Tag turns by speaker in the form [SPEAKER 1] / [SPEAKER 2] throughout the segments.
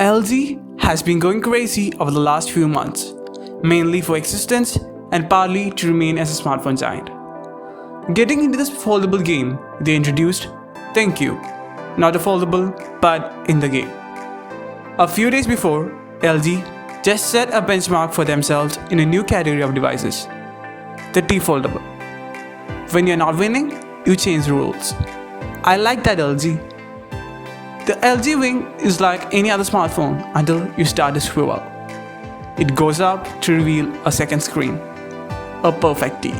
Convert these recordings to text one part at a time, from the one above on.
[SPEAKER 1] LG has been going crazy over the last few months, mainly for existence and partly to remain as a smartphone giant. Getting into this foldable game, they introduced ThinQ, not a foldable, but in the game. A few days before, LG just set a benchmark for themselves in a new category of devices, the T foldable. When you're not winning, you change the rules. I like that LG. The LG Wing is like any other smartphone until you start to swivel. It goes up to reveal a second screen, a perfect T.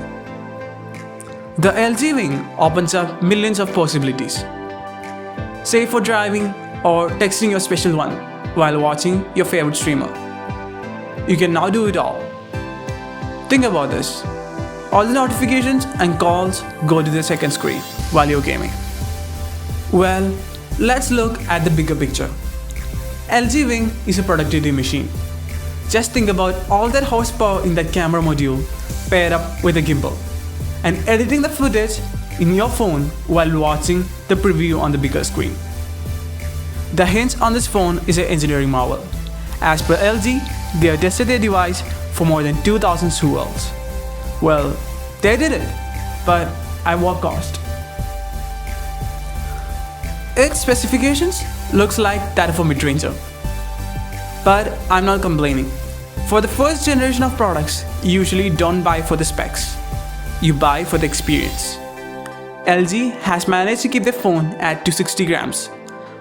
[SPEAKER 1] The LG Wing opens up millions of possibilities. Say for driving or texting your special one while watching your favorite streamer. You can now do it all. Think about this. All the notifications and calls go to the second screen while you're gaming. Well, let's look at the bigger picture. LG Wing is a productivity machine. Just think about all that horsepower in that camera module paired up with a gimbal and editing the footage in your phone while watching the preview on the bigger screen. The hinge on this phone is an engineering marvel. As per LG, they have tested their device for more than 2,000 swivels. Well, they did it, but at what cost? Its specifications looks like that of a mid-ranger. But I'm not complaining. For the first generation of products, you usually don't buy for the specs. You buy for the experience. LG has managed to keep the phone at 260 grams,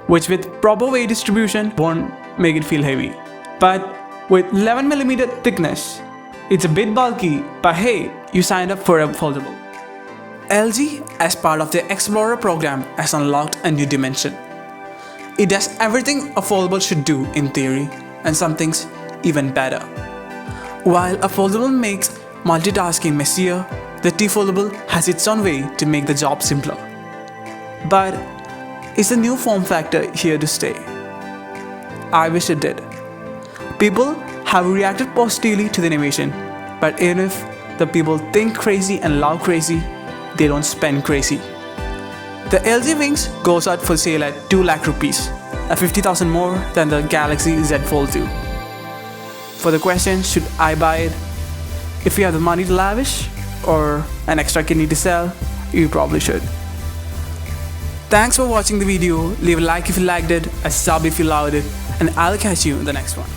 [SPEAKER 1] which with proper weight distribution won't make it feel heavy. But with 11mm thickness, it's a bit bulky, but hey, you signed up for a foldable. LG, as part of their Explorer program, has unlocked a new dimension. It does everything a foldable should do in theory, and some things even better. While a foldable makes multitasking messier, the T foldable has its own way to make the job simpler. But is the new form factor here to stay? I wish it did. People have reacted positively to the innovation, but even if the people think crazy and love crazy, they don't spend crazy. The LG Wings goes out for sale at 2 lakh rupees, at 50,000 more than the Galaxy Z Fold 2. For the question, should I buy it? If you have the money to lavish or an extra kidney to sell, you probably should. Thanks for watching the video. Leave a like if you liked it, a sub if you loved it, and I'll catch you in the next one.